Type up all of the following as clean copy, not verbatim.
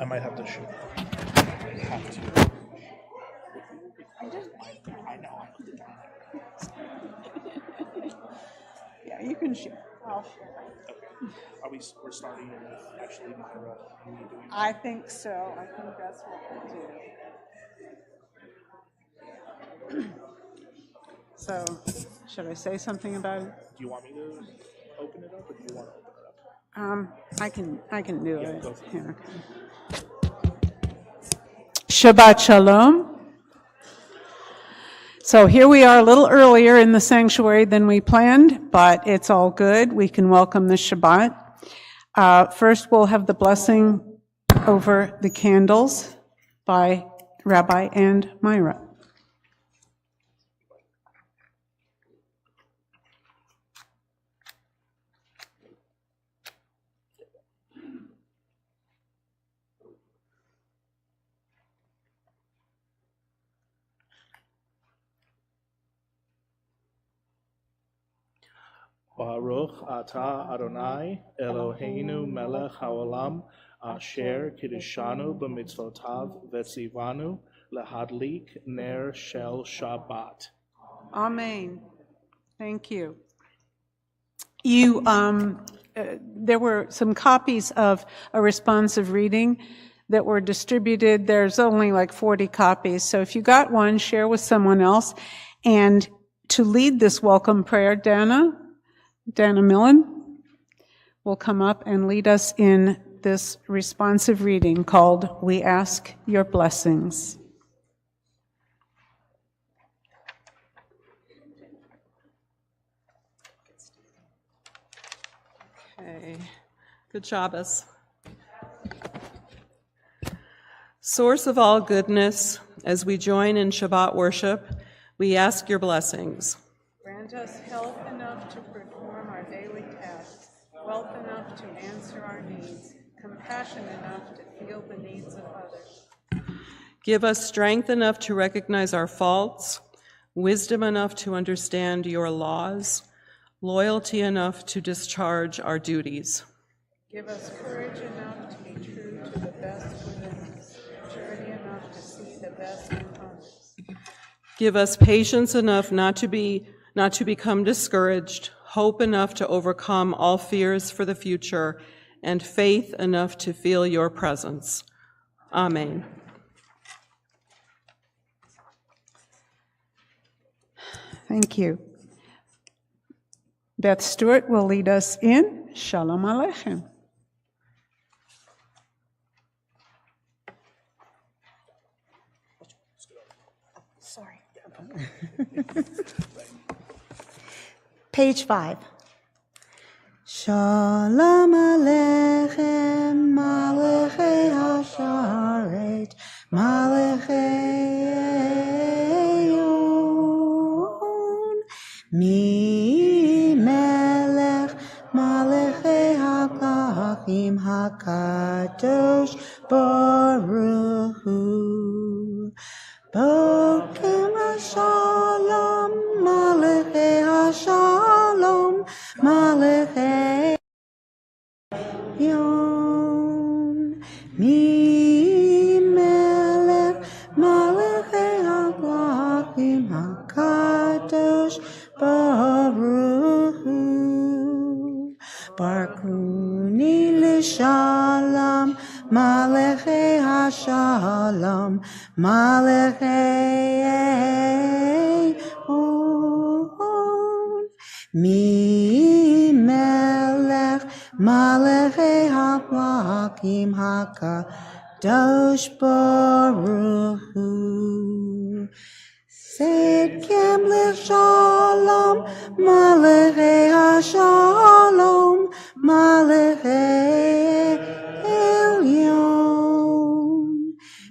I might have to shoot. Have to. I know. Yeah, you can share. I'll share. Okay. We're starting with actually Myra and me doing that? I think so. I think that's what we'll do. So, should I say something about it? Do you want me to open it up, or do you want to open it up? I can do it. Go for it. Yeah, okay. Shabbat Shalom. So here we are a little earlier in the sanctuary than we planned, but it's all good. We can welcome the Shabbat. First, we'll have the blessing over the candles by Rabbi and Myra. Baruch atah Adonai Eloheinu melech haolam asher kiddushanu b'mitzvotav v'tzivanu lehadlik ner shel Shabbat. Amen. Thank you. There were some copies of a responsive reading that were distributed. There's only like 40 copies. So if you got one, share with someone else. And to lead this welcome prayer, Dana Millen will come up and lead us in this responsive reading called We Ask Your Blessings. Okay. Good Shabbos. Source of all goodness, as we join in Shabbat worship, we ask your blessings. Grant us health enough to perform our daily tasks, wealth enough to answer our needs, compassion enough to feel the needs of others. Give us strength enough to recognize our faults, wisdom enough to understand your laws, loyalty enough to discharge our duties. Give us courage enough to be true to the best within us, maturity enough to see the best in others. Give us patience enough not to become discouraged, hope enough to overcome all fears for the future, and faith enough to feel your presence. Amen. Thank you. Beth Stewart will lead us in Shalom Aleichem. Sorry. Page 5. Shalom Aleichem, Malachei Hasharet, Malachei Eyon, Mi Melech, Malachei HaKlachim HaKadosh Baruch Hu. Bokem HaShalom, Malachei HaShalom, Malachei Yon, Mi Melech, Malachei HaKlachim HaKadosh Baruch Hu. Barkuni l'shalom, Malachei HaShalom, Malachei Eon, Mi Melech, Malachei HaKlachim HaKadosh Baruch Hu. Sedkem l'shalom, Malachei HaShalom, Malachei Elyon,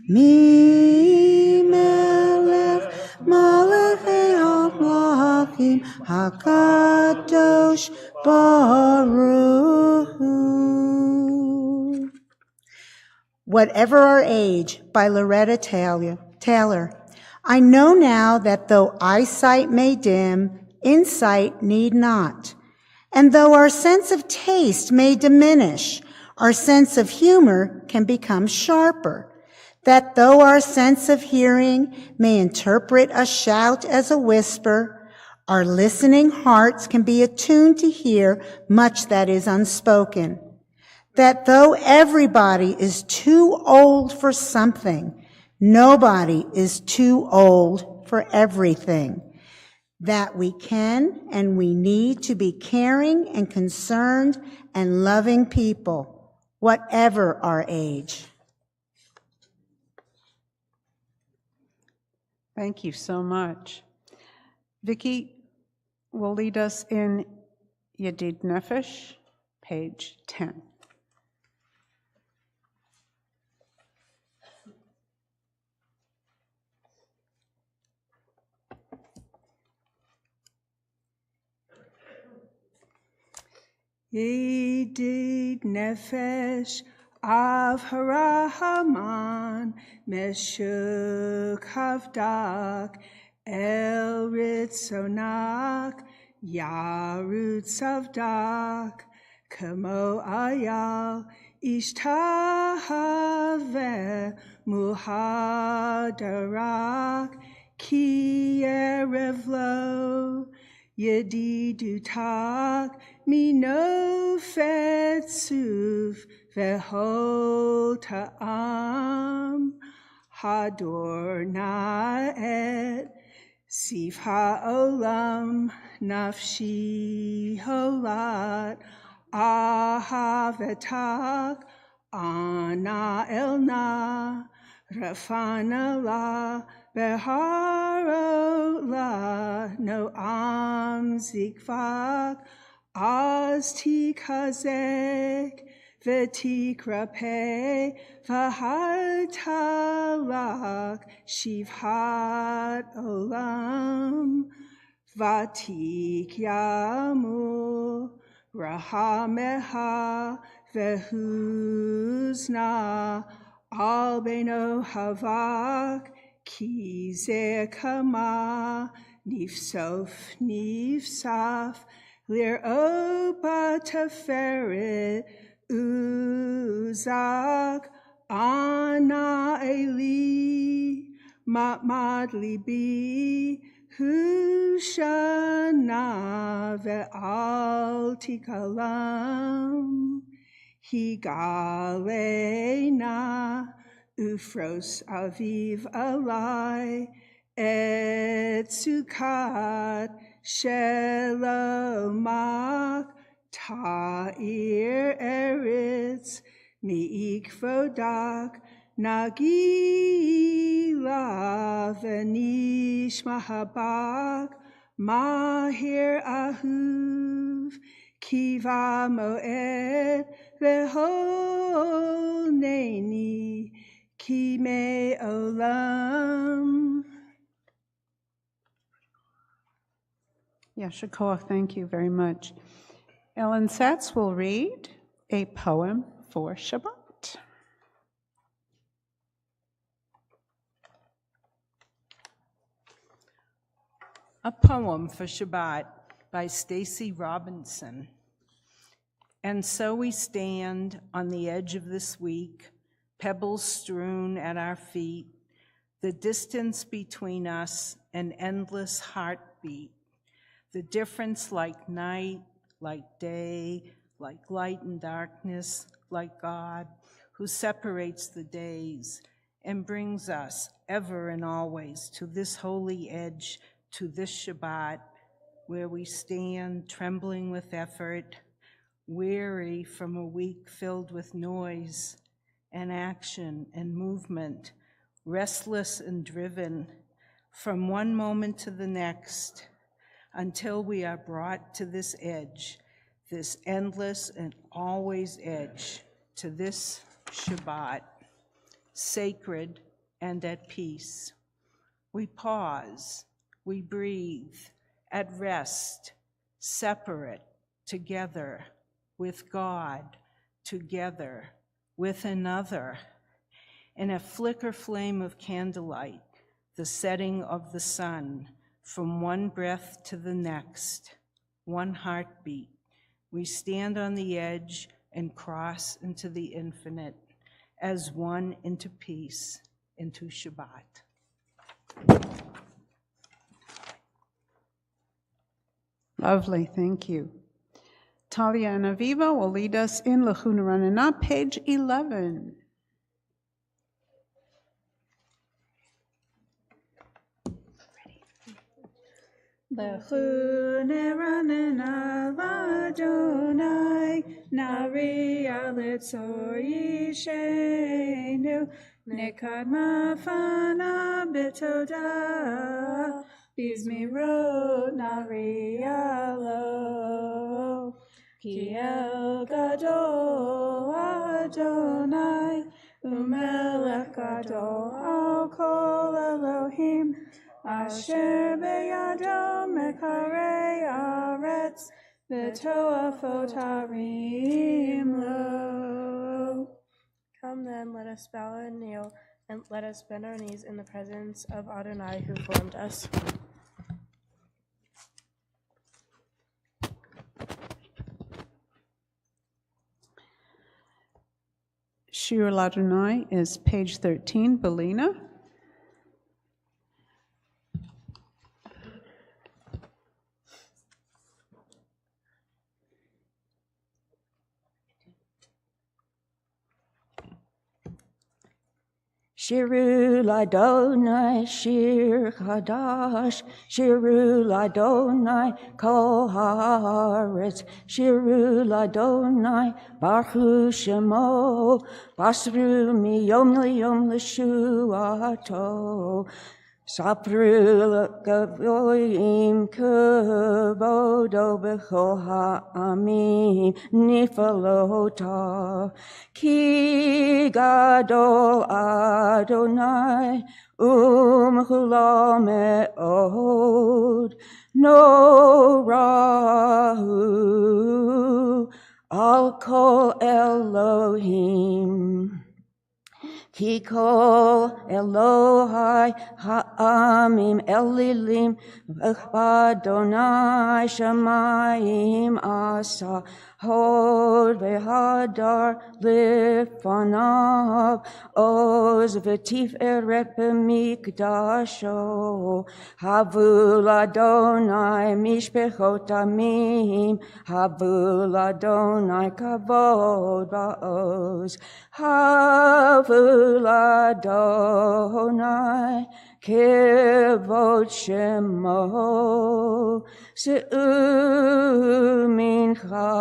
Mi Melech, Malachei HaKlachim HaKadosh Baruch Hu. Whatever Our Age by Loretta Taylor. I know now that though eyesight may dim, insight need not. And though our sense of taste may diminish, Our sense of humor can become sharper. That though our sense of hearing may interpret a shout as a whisper, our listening hearts can be attuned to hear much that is unspoken. That though everybody is too old for something, nobody is too old for everything. That we can and we need to be caring and concerned and loving people, whatever our age. Thank you so much. Vicki will lead us in Yedid Nefesh, page 10. Yedid Nefesh Av Harahaman Meshuk Havdak El Ritzonak Yarut Savdak Kamo Ayal Ishtahave Muhadarak Ki Erevlo Yedidutak Mino Fetsuv Vehol Ta'am Hador Na'et Sif Ha'olam Nafshi Holat Ahavetak Ana Elna Rafana La Beharo La Noam Zikvak Az Tikazek Vetikrape Vahatalak Shivhat Olam Vatik Yamu Rahameha Vehuzna Albeno Havak Kizekama Nifsof Nifsaf Lir'opa Teferet Uzak Ana Eli Matmad Libi Hushana Ve'al Tikalam Higalena Ufros Aviv Alai Et Sukat Shelomak Ta'ir Eretz Mi'ikvodak Nagila Venish Mahabak Mahir Ahuv Kiva Moed Vehol Neni Kime Olam. Yashakoach, thank you very much. Ellen Satz will read a poem for Shabbat. A poem for Shabbat by Stacy Robinson. And so we stand on the edge of this week, pebbles strewn at our feet, the distance between us an endless heartbeat, the difference like night, like day, like light and darkness, like God, who separates the days and brings us ever and always to this holy edge, to this Shabbat, where we stand trembling with effort, weary from a week filled with noise and action and movement, restless and driven from one moment to the next, until we are brought to this edge, this endless and always edge, to this Shabbat, sacred and at peace. We pause, we breathe, at rest, separate, together, with God, together, with another, in a flicker flame of candlelight, the setting of the sun, from one breath to the next, one heartbeat. We stand on the edge and cross into the infinite as one into peace, into Shabbat. Lovely, thank you. Talia and Aviva will lead us in Lechuna Ranana, page 11. Lechuna Ranana Ladonai, Nari Alitzor Yishenu, Nekadma Fana Betoda, Bizmirot Nari Alo, Ki El Gadol Adonai, Umelech Gadol Al Kol Elohim, Asher beyado mekarei aretz, v'toafot harim lo. Come then, let us bow and kneel, and let us bend our knees in the presence of Adonai who formed us. Shir Ladonai is page 13, Belina. Shiru Ladonai, Shir Chadash, Shiru Ladonai, Kol Haaretz, Shiru Ladonai, Baruch Shemo, Basru Miyom Liyom L'Shuato, Sapru Gavoim Kavodo B'chol Ha'amim Nifalota, Ki Gadol Adonai Umchula Me'od, No Rahu Al Kol Elohim. Ki kol Elohai ha'amim elilim v'adonai shamayim asa hod v'hadar lifanav oz v'tiferet b'mikdasho havul Adonai mishpechot amim havul Adonai kavod ba'oz havul Adonai kevod shemo se'u mincha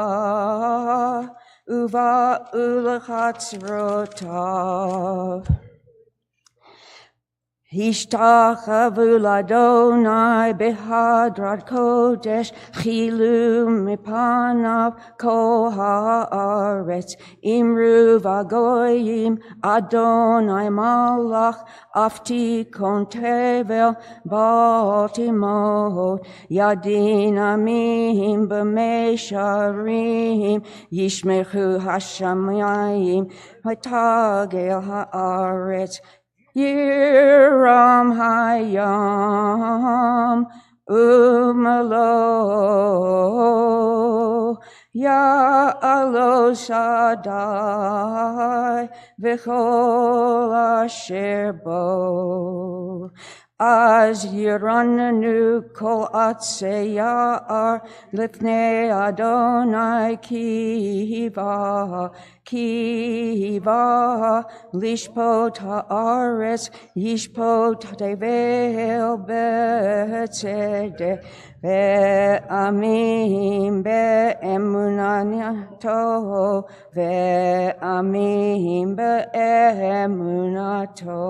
uva'u l'chatzrotav. Hishtachavu l'Adonai behadrat kodesh chilu mipanav kol haaretz imru v'agoyim Adonai malach afti kon tevel baltimot yadin amim b'meisharim yishmechu hashamayim v'tagel haaretz Yiram hayam umalo ya'alo Shaddai v'chol asher bo. Az yiranenu kol atzei ya'ar lifnei Adonai kiva lishpot ha'aretz yishpot tevel be'tzedek ve'amim be'emunato ve'amim be'emunato.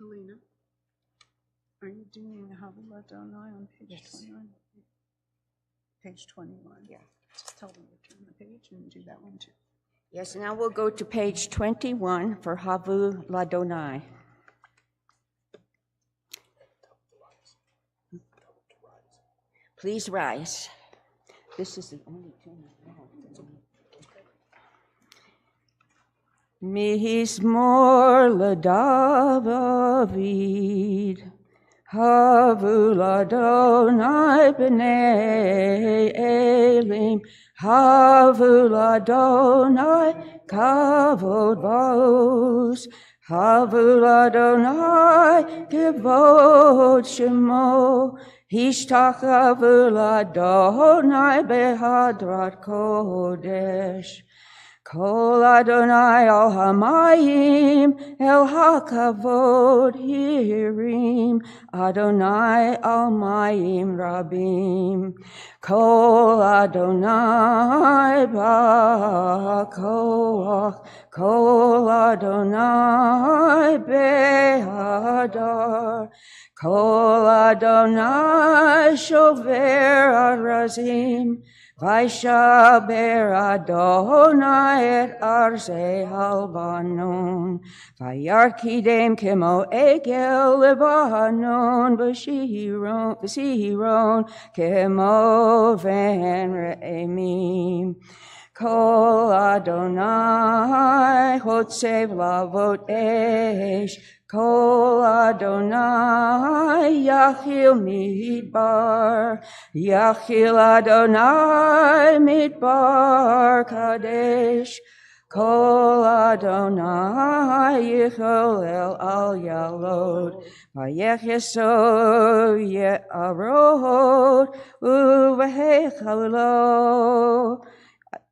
Alina, are you doing Havul Adonai on page 21? Page 21. Yeah. Just tell them to turn the page and do that one too. Yes, now we'll go to page 21 for Havul Ladonai. Please rise. This is the only tune I have. Mizmor l'David, Havul Adonai b'nei Elim, Havul Adonai kavod va'os, Havul Adonai kavod shemo, Hishtachavul Adonai behadrat kodesh. Kol Adonai al hamayim el hakavod hirim, Adonai al mayim rabim. Kol Adonai ba'koach, Kol Adonai behadar, Kol Adonai shover arazim, Vaishaber Adonai et arze halbanon, Vayarkidem kemo egel lebanon, V'sihiron kemo ven re'emim. Kol Adonai chotzev lavot esh, Kol Adonai yachil midbar, Yachil Adonai midbar kadesh, Kol Adonai yicholel al yalod, Vayecheso ye'arod, uvehechalot,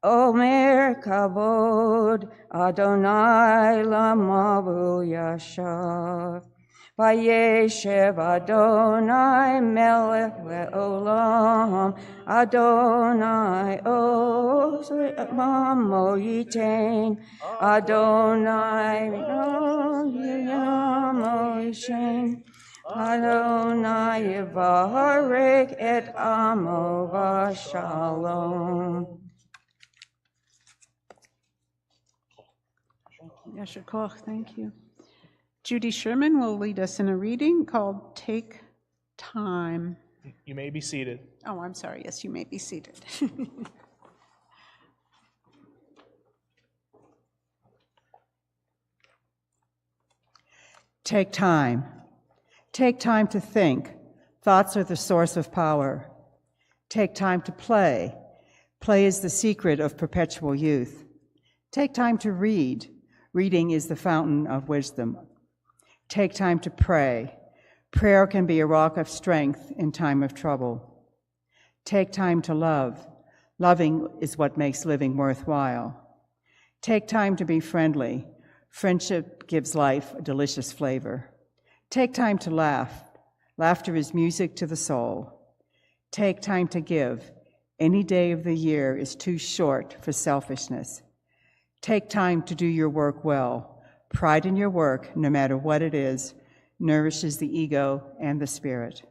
Omer kavod, Adonai lamavu yashav. Vayeshev Adonai melech le'olam, Adonai oz mamo yitain, Adonai yamo yishen, Adonai yivarek et amo v'shalom. Yasher Koch, thank you. Judy Sherman will lead us in a reading called Take Time. You may be seated. Oh, I'm sorry. Yes, you may be seated. Take time. Take time to think. Thoughts are the source of power. Take time to play. Play is the secret of perpetual youth. Take time to read. Reading is the fountain of wisdom. Take time to pray. Prayer can be a rock of strength in time of trouble. Take time to love. Loving is what makes living worthwhile. Take time to be friendly. Friendship gives life a delicious flavor. Take time to laugh. Laughter is music to the soul. Take time to give. Any day of the year is too short for selfishness. Take time to do your work well. Pride in your work, no matter what it is, nourishes the ego and the spirit.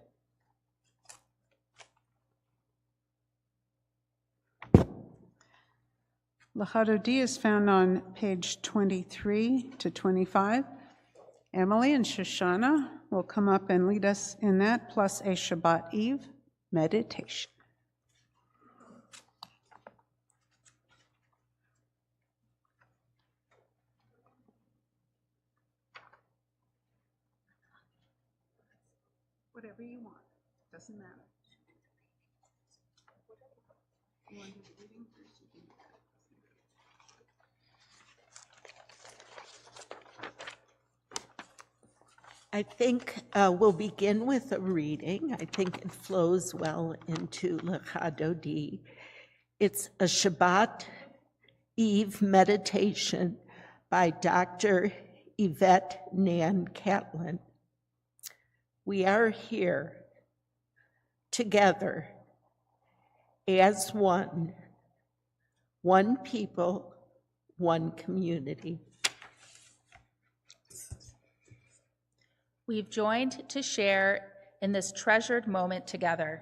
L'Chadodi is found on page 23 to 25. Emily and Shoshana will come up and lead us in that, plus a Shabbat Eve meditation. Whatever you want, doesn't matter. You want to do the reading first? You can do that. I think we'll begin with a reading. I think it flows well into L'Chadodi. It's a Shabbat Eve meditation by Dr. Yvette Nan Catlin. We are here together as one people, one community. We've joined to share in this treasured moment together.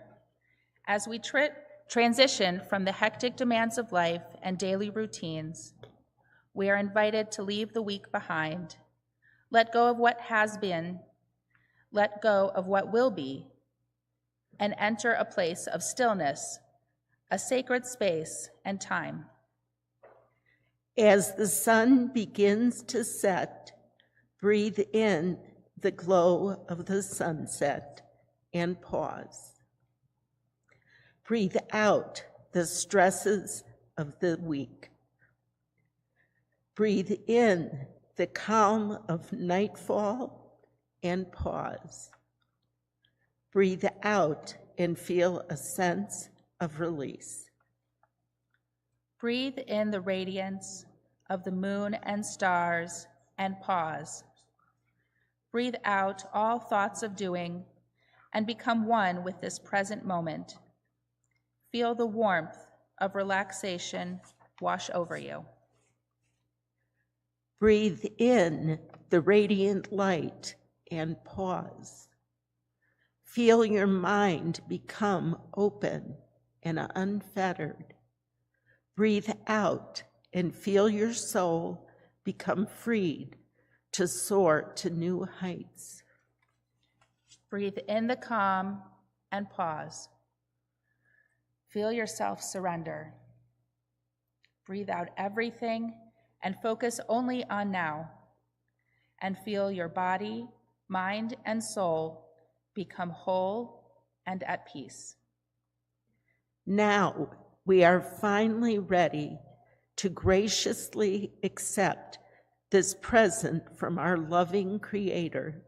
As we transition from the hectic demands of life and daily routines, we are invited to leave the week behind, let go of what has been, let go of what will be, and enter a place of stillness, a sacred space and time. As the sun begins to set, breathe in the glow of the sunset, and pause. Breathe out the stresses of the week. Breathe in the calm of nightfall and pause. Breathe out and feel a sense of release. Breathe in the radiance of the moon and stars and pause. Breathe out all thoughts of doing and become one with this present moment. Feel the warmth of relaxation wash over you. Breathe in the radiant light and pause. Feel your mind become open and unfettered. Breathe out and feel your soul become freed to soar to new heights. Breathe in the calm and pause. Feel yourself surrender. Breathe out everything and focus only on now. And feel your body, mind, and soul become whole and at peace. Now we are finally ready to graciously accept this present from our loving Creator,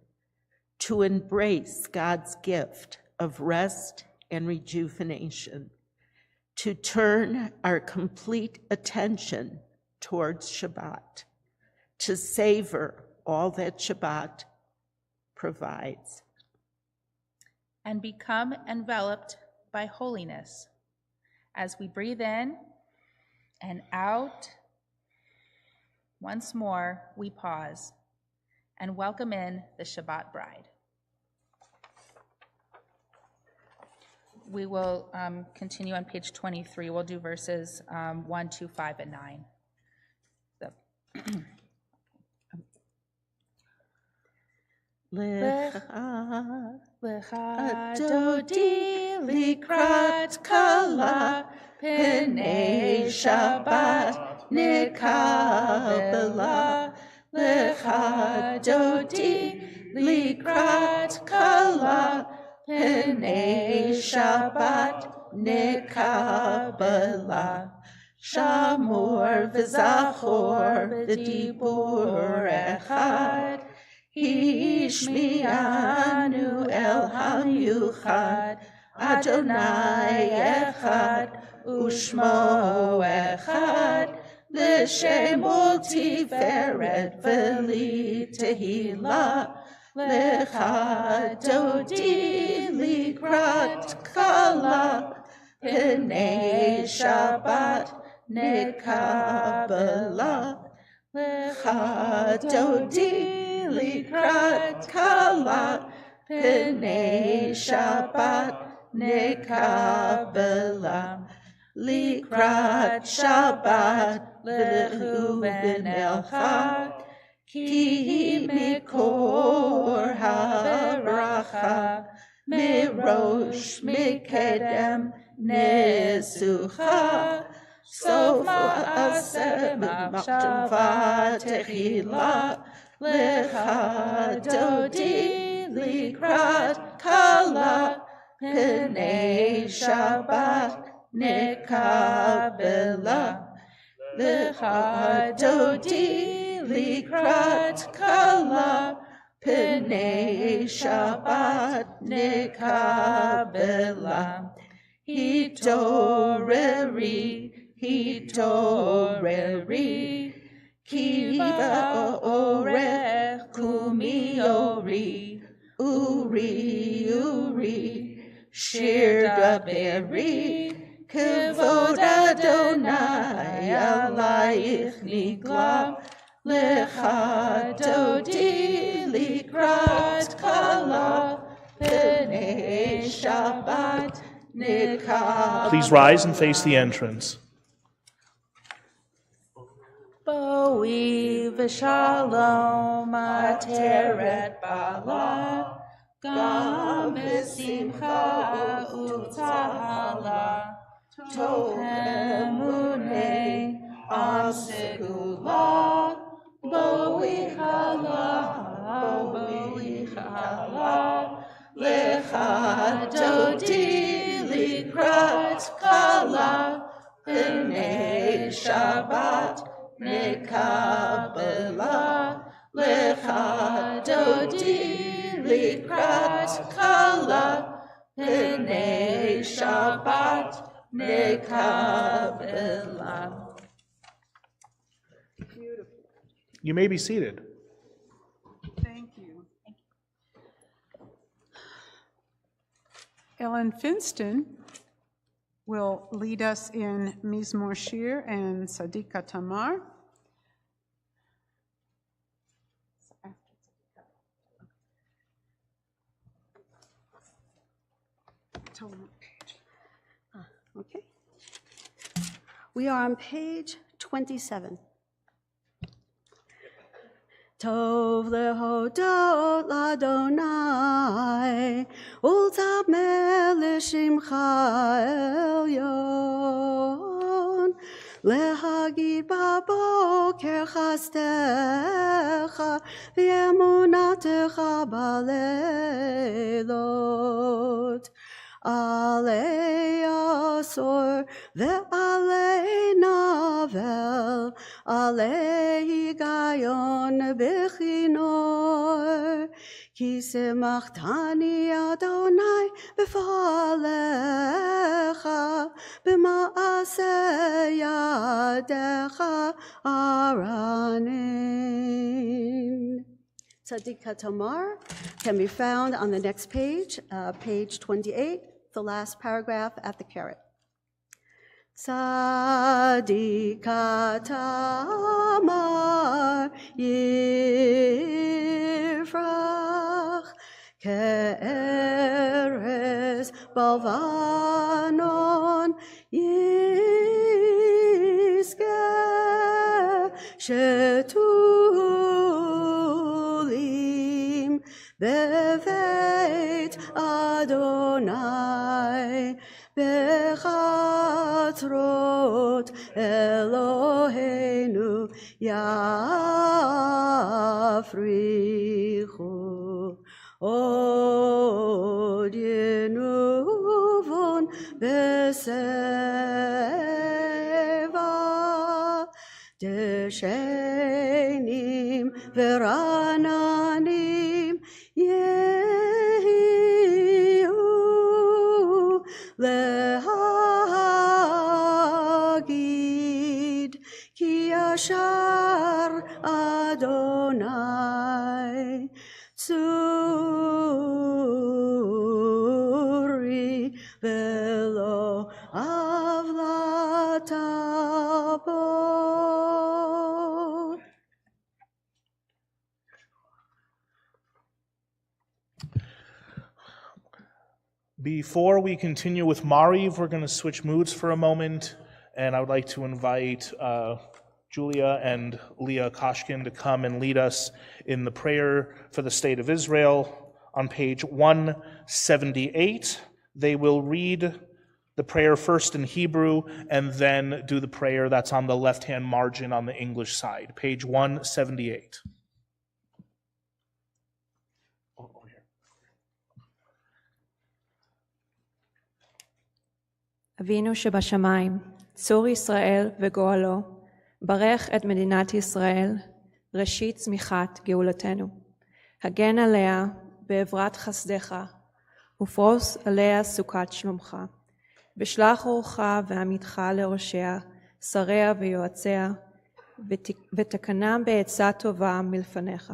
to embrace God's gift of rest and rejuvenation, to turn our complete attention towards Shabbat, to savor all that Shabbat provides. And become enveloped by holiness. As we breathe in and out, once more we pause and welcome in the Shabbat bride. We will continue on page 23. We'll do verses 1, 2, 5, and 9. So. Lecha dodi likrat kala Bnai Shabbat nikabela. Lecha dodi likrat kala Bnai Shabbat nikabela. Shamor v'zachor v'dibur echad. Hishmi'anu el hamiuchad, Adonai echad, ushmo echad, l'shem tiferet v'li tehila, lecha dodi likrat kala, Bnai Shabbat nikabela, lecha dodi likrat kala Bnai Shabbat nekabela. Likrat Shabbat lehu ben elcha ki mikor habaracha mirosh mikedem nesucha sof ma'aseh machshava techila. Lecha dodi likrat kala Bnai Shabbat nekabela. Lecha dodi likrat kala Bnai Shabbat nekabela. Hitoreri Kiva orech kumiori, uri, shir daberi, kavod Adonai alayich nigla, lecha dodi likrat kala, Bnai Shabbat nikabela. Please rise and face the entrance. Boi v'shalom ateret bala, gam b'simcha u'tzahala, tohem unei am segula, boi chala, dodi likrat kala Bnei Shabbat nekabela lecha dodi likrat kala Bnei Shabbat nekabela. You may be seated. Thank you. Ellen Finston will lead us in Mizmor Shir and Tzadika Tamar. Tell them what page. Okay. We are on page 27. Tov lehodot l'Adonai, ultameh l'shimcha elyon, lehagid baboker chastecha, v'emunatecha baleilot. Alei asor ve'alei navel, alei higayon bechinor, ki semchtani Adonai b'fa'alecha, b'ma'aseh yadecha aranin. Tzadika Tamar can be found on the next page, page 28, the last paragraph at the caret. Tzadika Tamar yifrach ke'eres balvanon yizkeh shetulim beveit Adonai bechatrot Eloheinu yafrichu od yenuvon beseva deshenim verananim yehu lehagid ki yashar Adonai tzuri velo avlatabo. Before we continue with Mariv, we're going to switch moods for a moment, and I would like to invite Julia and Leah Koshkin to come and lead us in the prayer for the state of Israel on page 178. They will read the prayer first in Hebrew and then do the prayer that's on the left-hand margin on the English side, page 178. אבינו שבשמיים, צור ישראל וגואלו, ברך את מדינת ישראל, ראשית צמיחת גאולתנו. הגן עליה בעברת חסדך, ופרוס עליה סוכת שלומך. בשלח אורך ועמיתך לראשיה, שריה ויועציה, ותקנם בעצה טובה מלפניך.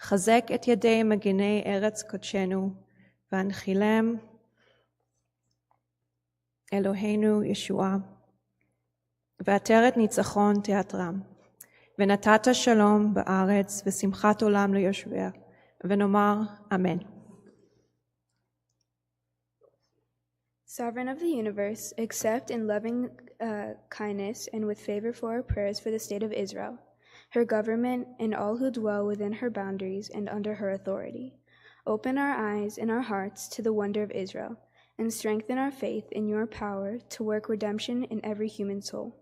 חזק את ידי מגיני ארץ קודשנו, והנחילם אלוהינו ישועה, ועטרת ניצחון תיאטרם, ונתת שלום בארץ ושמחת עולם ליושביה, ונאמר אמן. Sovereign of the universe, accept in loving kindness and with favor for our prayers for the state of Israel, her government, and all who dwell within her boundaries and under her authority. Open our eyes and our hearts to the wonder of Israel, and strengthen our faith in your power to work redemption in every human soul.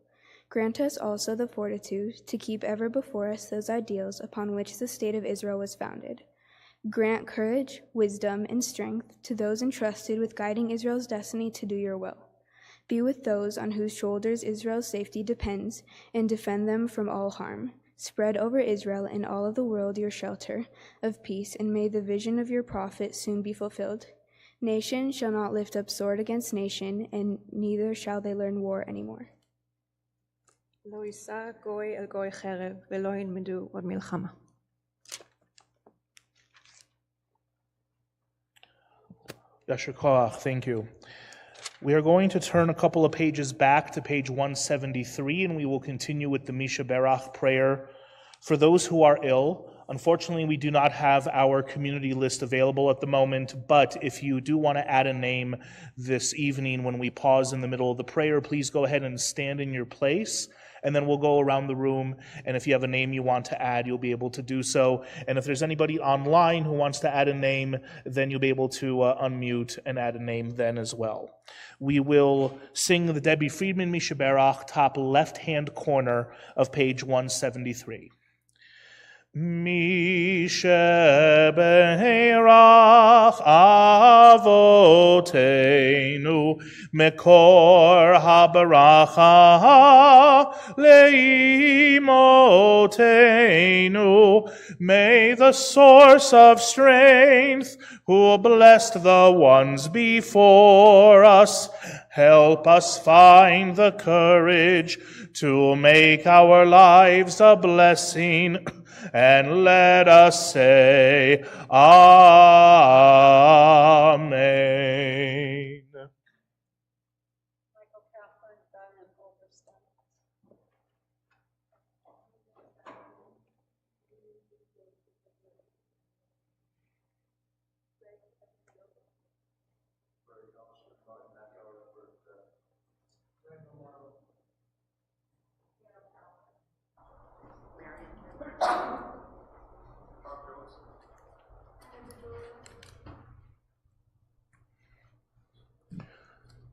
Grant us also the fortitude to keep ever before us those ideals upon which the state of Israel was founded. Grant courage, wisdom, and strength to those entrusted with guiding Israel's destiny to do your will. Be with those on whose shoulders Israel's safety depends, and defend them from all harm. Spread over Israel and all of the world your shelter of peace, and may the vision of your prophet soon be fulfilled. Nation shall not lift up sword against nation, and neither shall they learn war anymore. לא יישא גוי אל גוי חרב, ולא ילמדו עוד מלחמה. Yasher Koach, thank you. We are going to turn a couple of pages back to page 173, and we will continue with the Misha Berach prayer for those who are ill. Unfortunately, we do not have our community list available at the moment, but if you do want to add a name this evening when we pause in the middle of the prayer, please go ahead and stand in your place, and then we'll go around the room, and if you have a name you want to add, you'll be able to do so. And if there's anybody online who wants to add a name, then you'll be able to unmute and add a name then as well. We will sing the Debbie Friedman Misha Berach, top left-hand corner of page 173. Misha Berach Avotenu Mekor HaBaracha Leimotenu. May the source of strength, who blessed the ones before us, help us find the courage to make our lives a blessing, and let us say, Amen.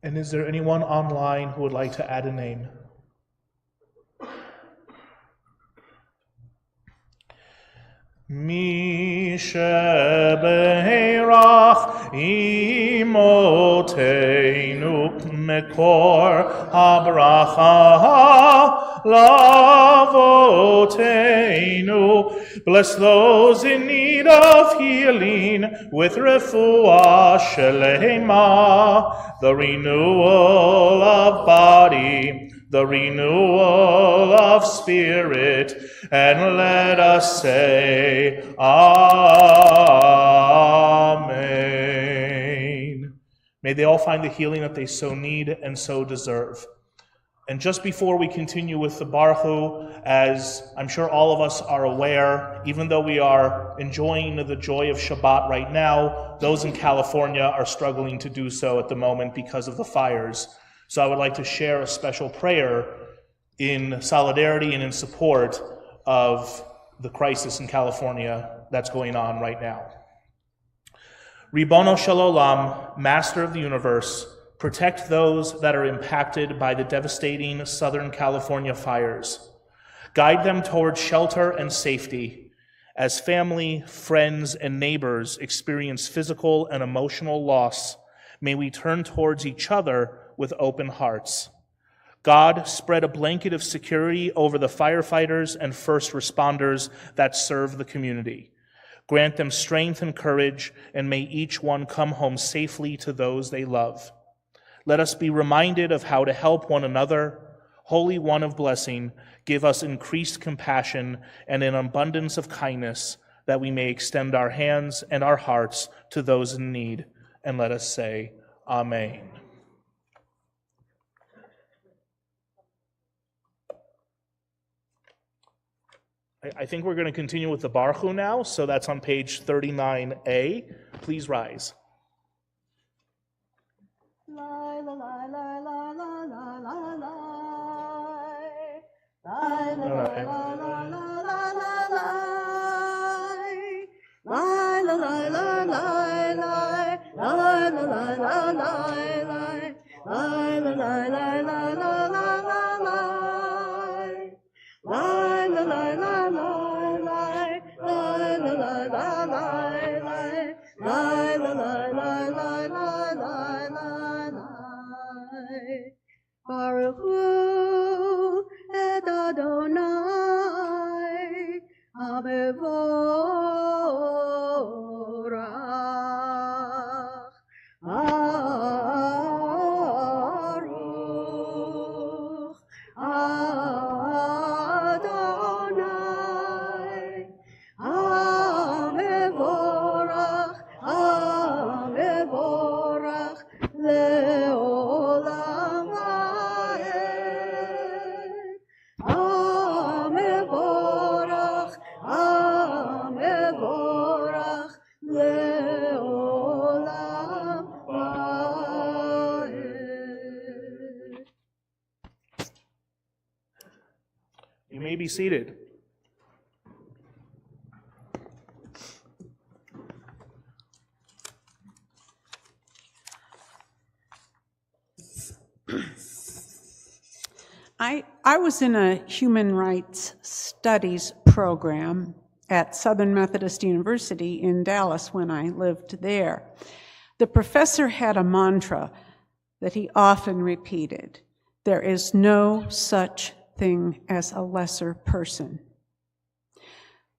And is there anyone online who would like to add a name? Misha Berach Imotenu Mekor HaBaracha Lavotenu. Bless those in need of healing with refuah shelema, the renewal of body, the renewal of spirit, and let us say, Amen. May they all find the healing that they so need and so deserve. And just before we continue with the Baruch Hu, as I'm sure all of us are aware, even though we are enjoying the joy of Shabbat right now, those in California are struggling to do so at the moment because of the fires. So I would like to share a special prayer in solidarity and in support of the crisis in California that's going on right now. Ribono Shel Olam, Master of the Universe, protect those that are impacted by the devastating Southern California fires. Guide them towards shelter and safety. As family, friends, and neighbors experience physical and emotional loss, may we turn towards each other with open hearts. God, spread a blanket of security over the firefighters and first responders that serve the community. Grant them strength and courage, and may each one come home safely to those they love. Let us be reminded of how to help one another. Holy One of blessing, give us increased compassion and an abundance of kindness, that we may extend our hands and our hearts to those in need. And let us say, Amen. I think we're going to continue with the Baruch Hu now, so that's on page 39a. Please rise. Baruch Hu et Adonai HaMevorach. Baruch Adonai HaMevorach, HaMevorach le'olam ha'ed. HaMevorach, HaMevorach le'olam ha'ed. You may be seated. I was in a human rights studies program at Southern Methodist University in Dallas when I lived there. The professor had a mantra that he often repeated: there is no such thing as a lesser person.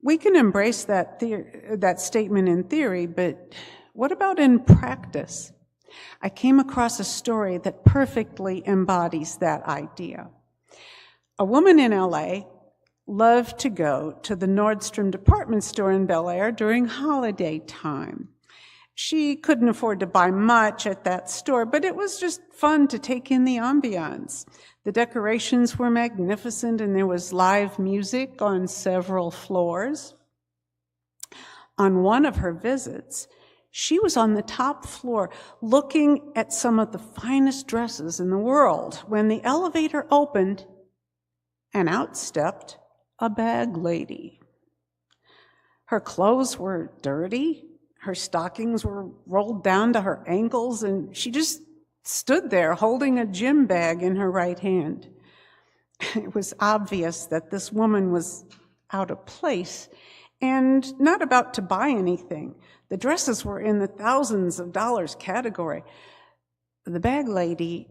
We can embrace that statement in theory, but what about in practice? I came across a story that perfectly embodies that idea. A woman in LA loved to go to the Nordstrom department store in Bel Air during holiday time. She couldn't afford to buy much at that store, but it was just fun to take in the ambiance. The decorations were magnificent, and there was live music on several floors. On one of her visits, she was on the top floor looking at some of the finest dresses in the world when the elevator opened and out stepped a bag lady. Her clothes were dirty, her stockings were rolled down to her ankles, and she just stood there holding a gym bag in her right hand. It was obvious that this woman was out of place and not about to buy anything. The dresses were in the thousands of dollars category. The bag lady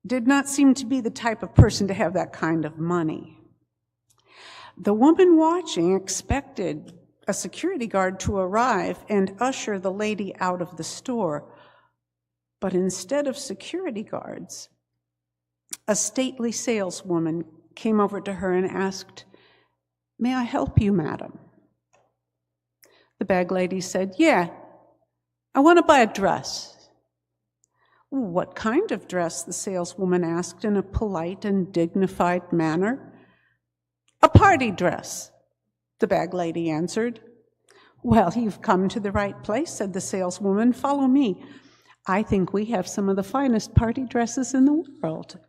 did not seem to be the type of person to have that kind of money. The woman watching expected a security guard to arrive and usher the lady out of the store. But instead of security guards, a stately saleswoman came over to her and asked, "May I help you, madam?" The bag lady said, "Yeah, I want to buy a dress." "What kind of dress?" the saleswoman asked in a polite and dignified manner. "A party dress," the bag lady answered. "Well, you've come to the right place," said the saleswoman. "Follow me. I think we have some of the finest party dresses in the world."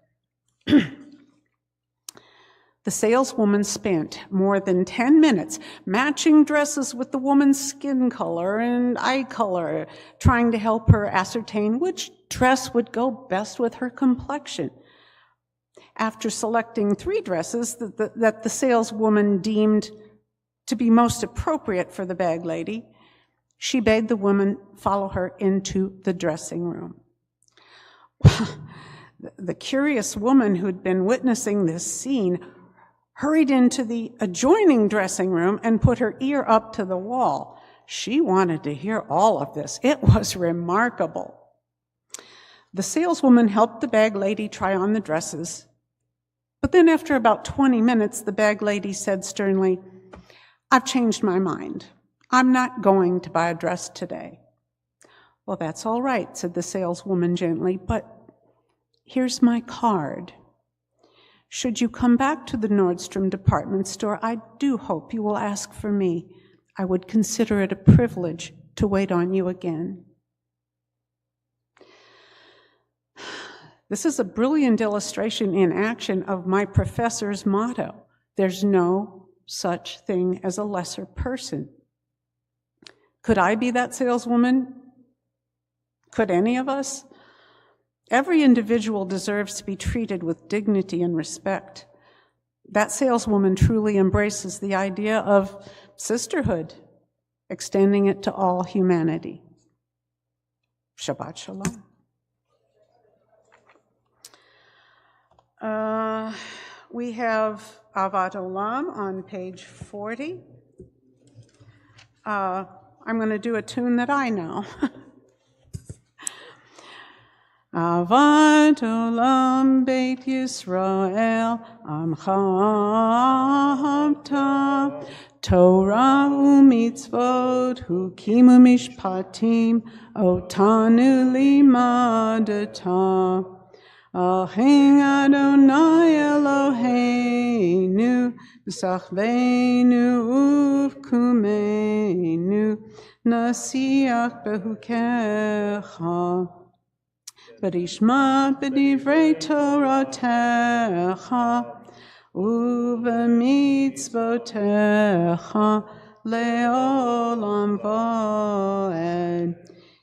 The saleswoman spent more than 10 minutes matching dresses with the woman's skin color and eye color, trying to help her ascertain which dress would go best with her complexion. After selecting 3 dresses that the saleswoman deemed to be most appropriate for the bag lady, she bade the woman follow her into the dressing room. The curious woman who'd been witnessing this scene hurried into the adjoining dressing room and put her ear up to the wall. She wanted to hear all of this. It was remarkable. The saleswoman helped the bag lady try on the dresses, but then after about 20 minutes, the bag lady said sternly, "I've changed my mind. I'm not going to buy a dress today." "Well, that's all right," said the saleswoman gently, "but here's my card. Should you come back to the Nordstrom department store, I do hope you will ask for me. I would consider it a privilege to wait on you again." This is a brilliant illustration in action of my professor's motto: there's no such thing as a lesser person. Could I be that saleswoman? Could any of us? Every individual deserves to be treated with dignity and respect. That saleswoman truly embraces the idea of sisterhood, extending it to all humanity. Shabbat Shalom. We have Avat Olam on page 40. I'm going to do a tune that I know. Avat Olam Beit Yisrael Amcha Hamta Torah u'mitzvot hukimu mishpatim otanu limadata Aheng Adonai Eloheinu v'sachveinu uvkumeinu nasiach behukecha V'rishma b'divrei Toratecha u'v'mitzvotecha le'olam va'ed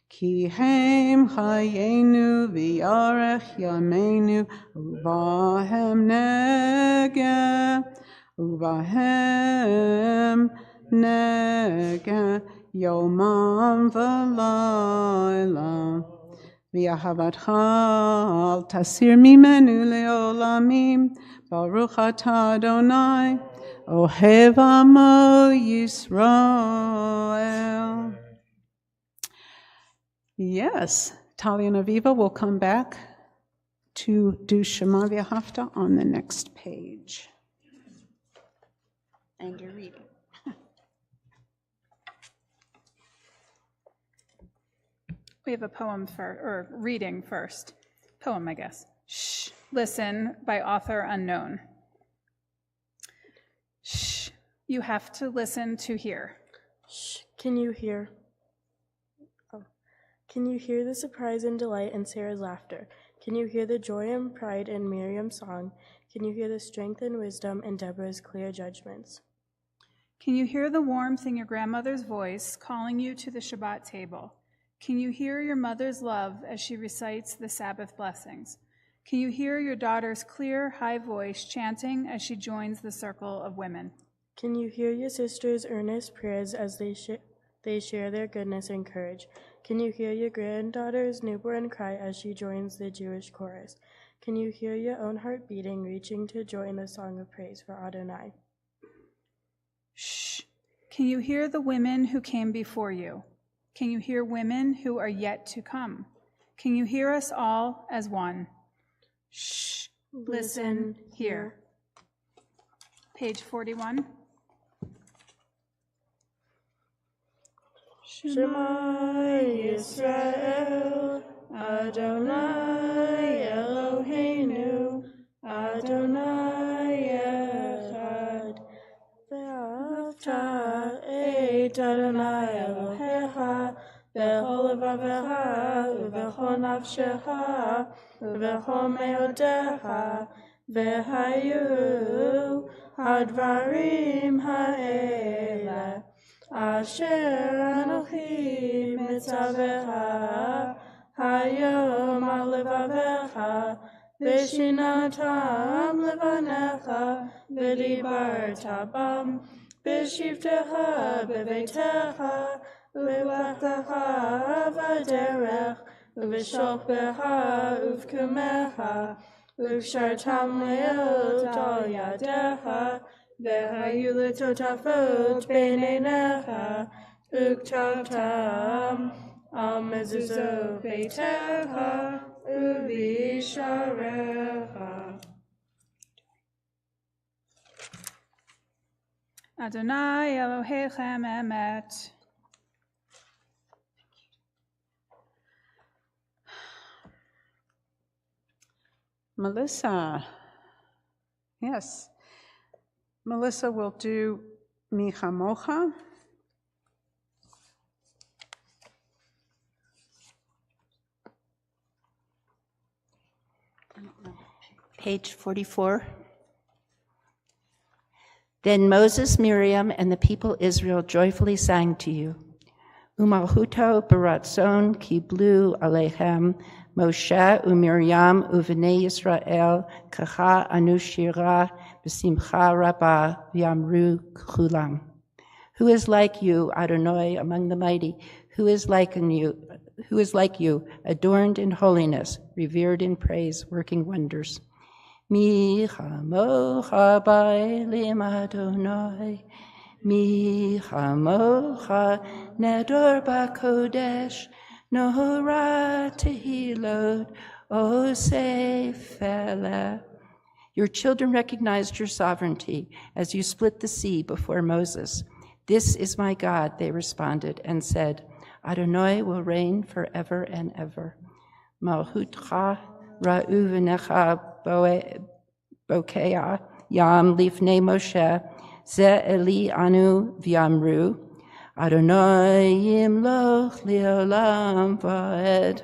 Ki hem chayenu v'yarech yameinu u'bahem nega yomam v'layla V'yahavatcha al tasir mimenu le'olamim Baruch atah Adonai ohev amo Yisrael. Yes, Talia and Aviva will come back to do Shema V'Ahavta on the next page. And you're reading. We have a poem or reading first. Poem, I guess. Shh. Listen, by author unknown. Shh. You have to listen to hear. Shh. Can you hear? Can you hear the surprise and delight in Sarah's laughter? Can you hear the joy and pride in Miriam's song? Can you hear the strength and wisdom in Deborah's clear judgments? Can you hear the warmth in your grandmother's voice calling you to the Shabbat table? Can you hear your mother's love as she recites the Sabbath blessings? Can you hear your daughter's clear, high voice chanting as she joins the circle of women? Can you hear your sister's earnest prayers as they share their goodness and courage? Can you hear your granddaughter's newborn cry as she joins the Jewish chorus? Can you hear your own heart beating, reaching to join the song of praise for Adonai? Shh. Can you hear the women who came before you? Can you hear women who are yet to come? Can you hear us all as one? Shh. Listen, hear. Page 41. Shema Yisrael, Adonai Eloheinu, Adonai Echad. Ve'afta et Adonai Elohecha, b'chol levavecha, u'b'chol nafshecha, u'b'chol me'odecha, ve'hayu hadvarim ha'ela. Asher Anochi mitzavecha hayom al levavecha v'shinatam levanecha v'dibarta bam v'shivtecha b'veitecha v'vachtecha v'derech v'shokbecha uvkumecha v'shartam le'ot al yadecha Ve'hayu l'totafot b'neinecha u'ktavtam al mezuzot beitecha u'b'sharecha. Adonai Elohechem emet. Melissa. Yes. Melissa will do Mi Chamocha. Page 44. Then Moses, Miriam, and the people Israel joyfully sang to you. Umalhuto baratzon kiblu alechem Moshe uMiriam uvnei Yisrael kacha anushira b'simcha rabbah v'amru chulam. Who is like you, Adonai, among the mighty? Who is like you, adorned in holiness, revered in praise, working wonders? Mi chamocha ba'elim Adonai, Mi chamocha nedor b'kodesh, Nohora tehilot osefele. Your children recognized your sovereignty as you split the sea before Moses. This is my God, they responded, and said, Adonai will reign forever and ever. Malchutcha ra'u v'necha bokeah yam lifnei Moshe, ze eli anu v'yamru, Adonai yimloch le'olam va'ed.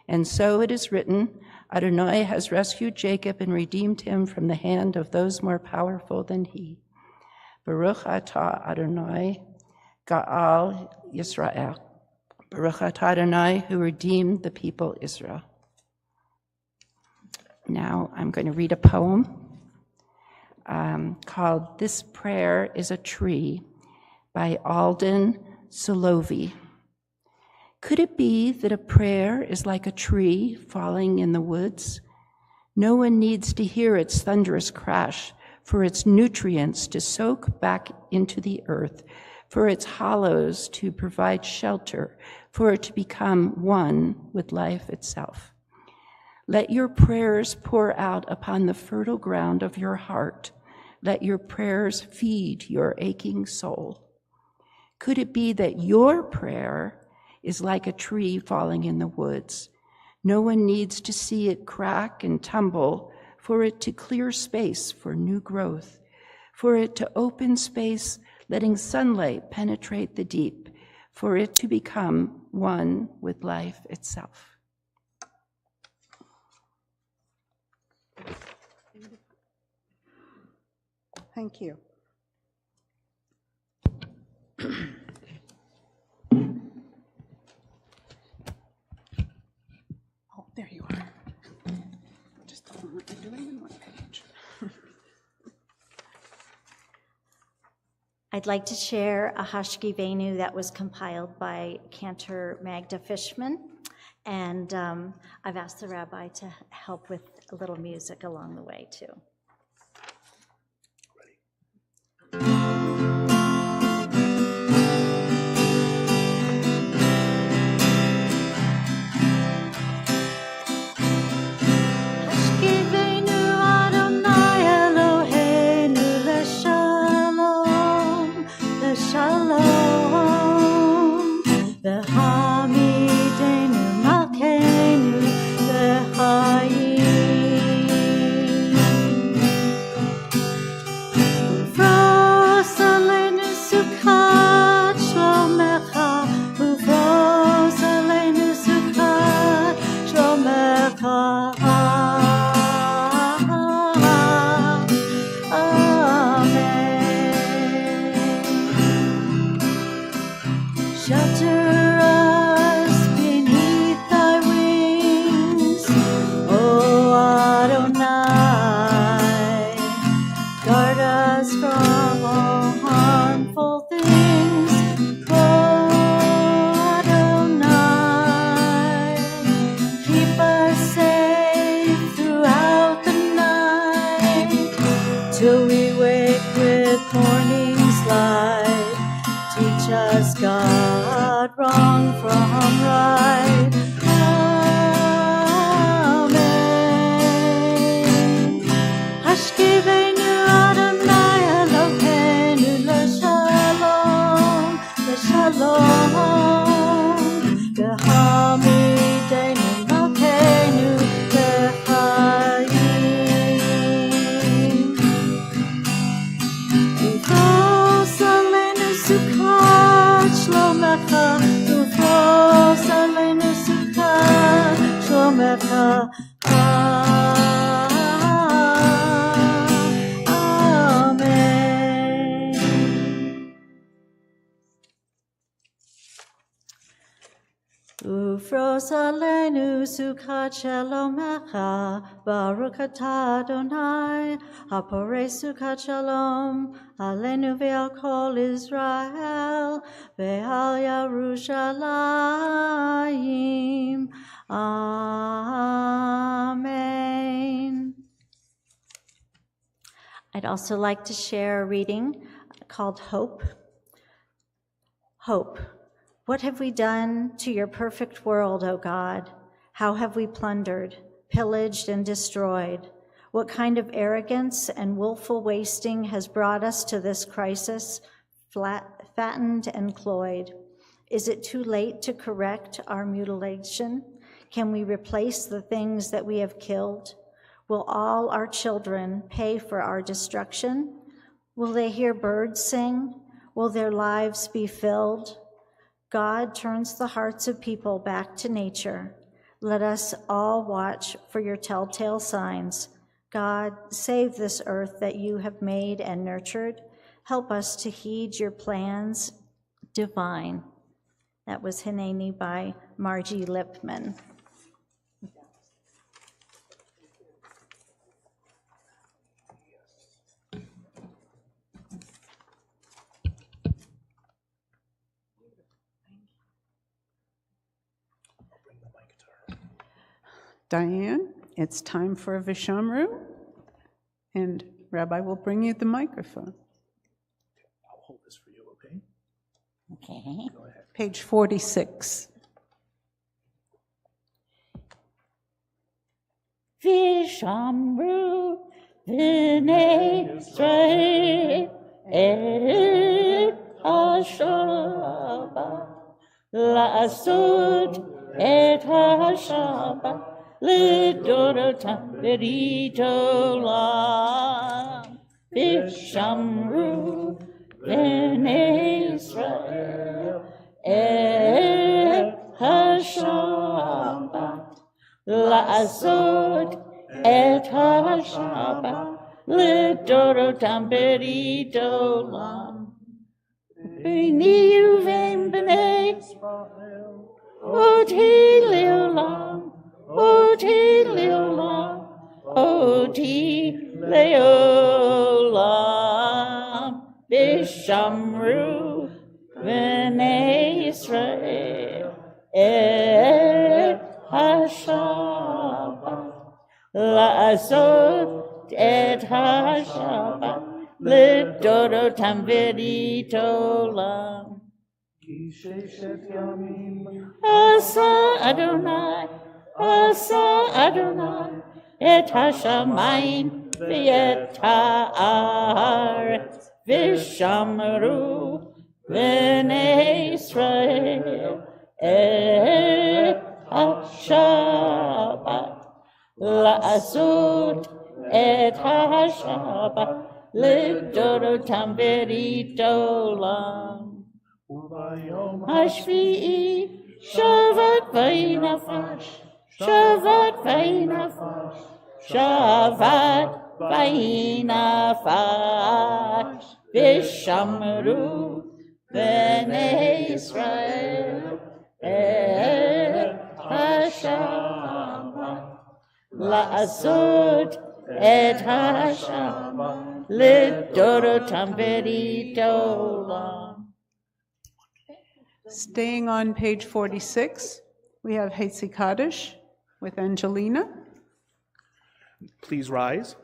And so it is written, Adonai has rescued Jacob and redeemed him from the hand of those more powerful than he. Baruch atah Adonai, Ga'al Yisrael. Baruch atah Adonai, who redeemed the people Israel. Now I'm going to read a poem called This Prayer is a Tree by Alden Solovi. Could it be that a prayer is like a tree falling in the woods? No one needs to hear its thunderous crash for its nutrients to soak back into the earth, for its hollows to provide shelter, for it to become one with life itself. Let your prayers pour out upon the fertile ground of your heart. Let your prayers feed your aching soul. Could it be that your prayer is like a tree falling in the woods? No one needs to see it crack and tumble for it to clear space for new growth, for it to open space, letting sunlight penetrate the deep, for it to become one with life itself. Thank you. Oh, there you are. Just a moment, I'm doing it in one page. I'd like to share a Hashki Venu that was compiled by Cantor Magda Fishman, and I've asked the rabbi to help with a little music along the way, too. Ufros alenu sukat shalomecha, Baruch atah Adonai, hapore sukat shalom, alenu ve'al kol Israel, ve'al Yerushalayim. Amen. I'd also like to share a reading called Hope. Hope. What have we done to your perfect world, O God? How have we plundered, pillaged, and destroyed? What kind of arrogance and willful wasting has brought us to this crisis, fattened and cloyed? Is it too late to correct our mutilation? Can we replace the things that we have killed? Will all our children pay for our destruction? Will they hear birds sing? Will their lives be filled? God turns the hearts of people back to nature. Let us all watch for your telltale signs. God, save this earth that you have made and nurtured. Help us to heed your plans divine. That was Hineni by Margie Lipman. Diane, it's time for a Vishamru, and Rabbi will bring you the microphone. I'll hold this for you, okay? Okay. Go ahead. Page 46. Vishamru Bnai Israel et HaShabbat La'asud et HaShabbat Lidorotam Beritolam Vishamru Bnei Israel et HaShabbat La'asod et HaShabbat Lidorotam Beritolam B'ni Uvein B'nei Oti Leolam Oti Leolam Oti Leolam Vishamru B'nei Israel et HaShabbat La'asod et HaShabbat Lidorotam Beritolam Asa Adonai et HaShamayim v'et ha'aretz Vishamru B'nei Israel et HaShabbat La'asud et HaShabbat Lidorotam Beritolam Hashvi'i Shavat v'inafash Shavat v'inafash Shavat v'inafash Vishamru B'nei Israel et HaShabbat La'asod et HaShabbat Lidorotam Beritolam. Staying on page 46, we have Hetzi Kaddish with Angelina. Please rise.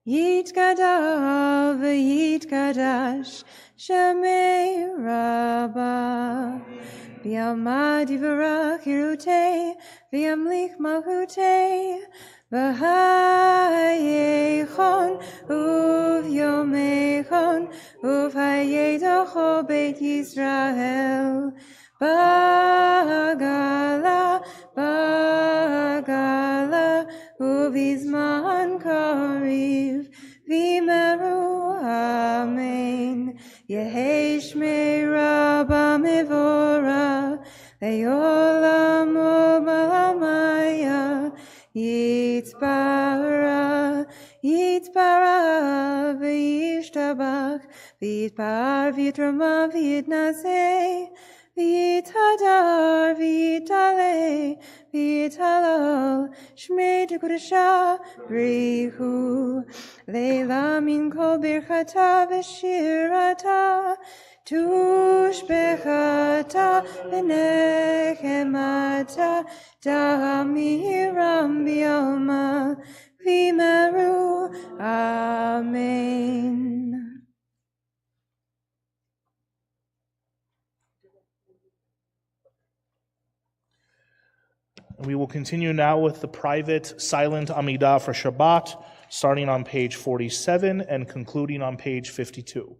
Yitkadav v'yitkadash Shamei Rabbah V'yamad yivarach Yerutei V'yamlich malchutei V'hayechon Uv'yomechon Uv'hayedocho Beit Yisrael Bagala Uv'izman kariv V'meru Amen Yehi Shmei Rabbah Mevora Le'olam U'malamaya Yitzpara v'yishtabach v'yitpar v'yitrama v'yitnaseh v'yithadar v'yitaleh v'yitalal shmei t'kodesha brichu leila min kol birchata v'shirata tushbechata v'nechemata damiram b'yalma v'meru. Amen. We will continue now with the private silent Amidah for Shabbat, starting on page 47 and concluding on page 52.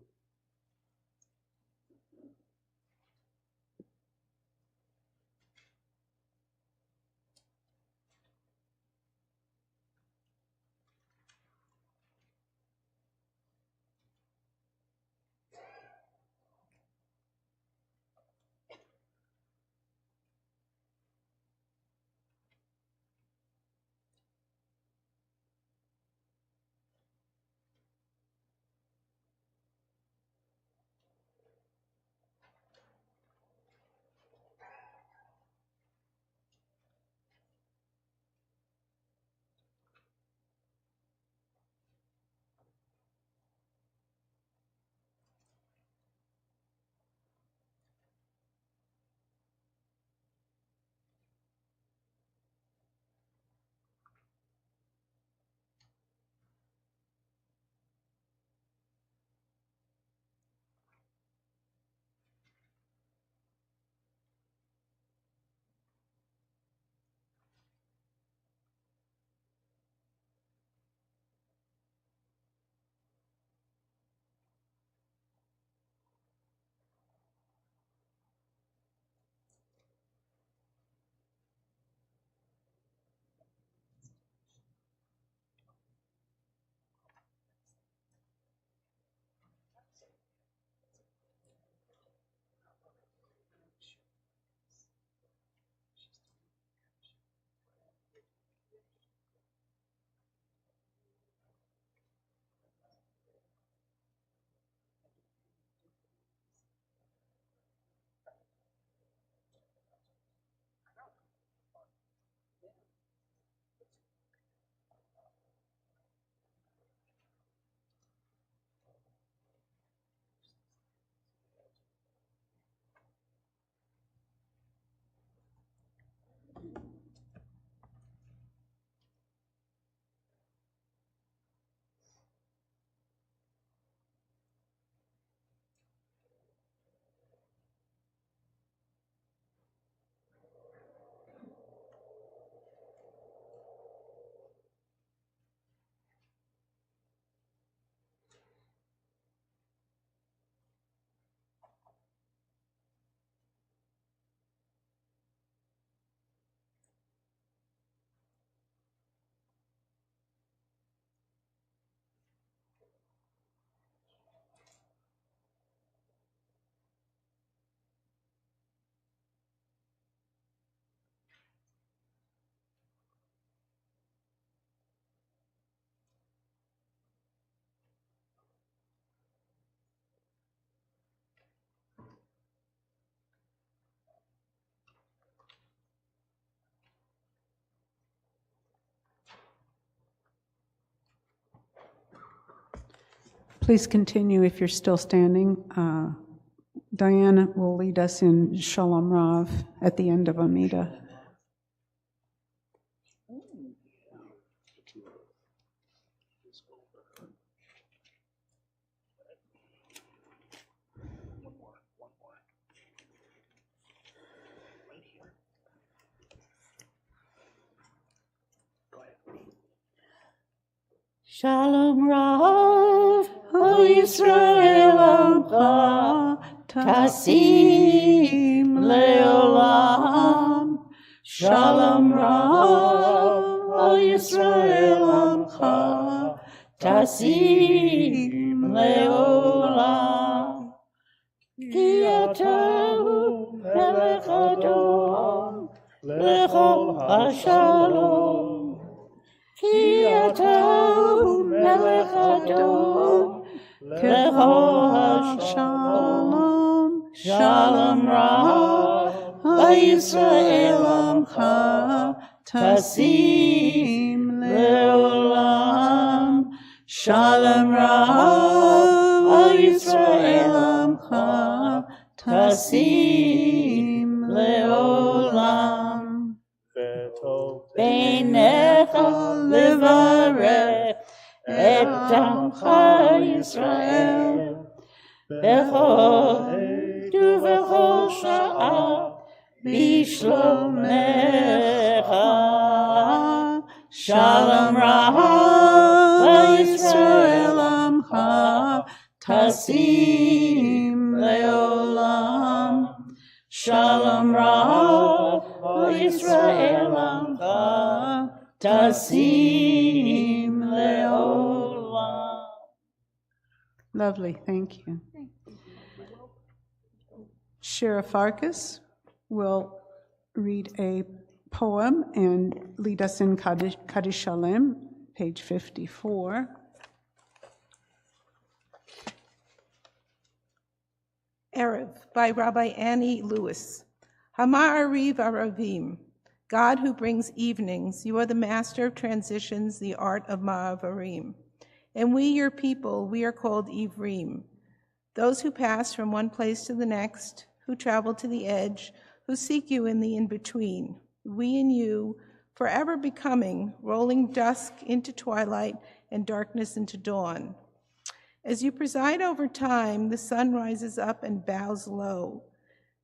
Please continue if you're still standing. Diana will lead us in Shalom Rav at the end of Amidah. Shalom Rav, O Yisrael Amcha, Tasim Leolam. Shalom Rav, O Yisrael Amcha, Tasim Leolam. Ki atahu melech Adom, lechol hashalom. Ki atahu melech Adom, lechol hashalom. Shalom Rav, Yisrael Amcha, Tasim Leolam. Shalom Rav, Yisrael Amcha, Tasim Leolam. Beinecha levarecha את עמך ישראל, בכל עת ובכל שעה, בשלומך. שלום רב לישראל עמך, תשים לעולם. שלום רב לישראל עמך, תשים לעולם. Lovely, thank you. Sheriff Farkas will read a poem and lead us in Kaddish Shalem, page 54. Erev by Rabbi Annie Lewis. Ha'ma'ariv Aravim, God who brings evenings, you are the master of transitions, the art of Ma'avarim. And we, your people, we are called Ivrim, those who pass from one place to the next, who travel to the edge, who seek you in the in-between. We and you, forever becoming, rolling dusk into twilight and darkness into dawn. As you preside over time, the sun rises up and bows low.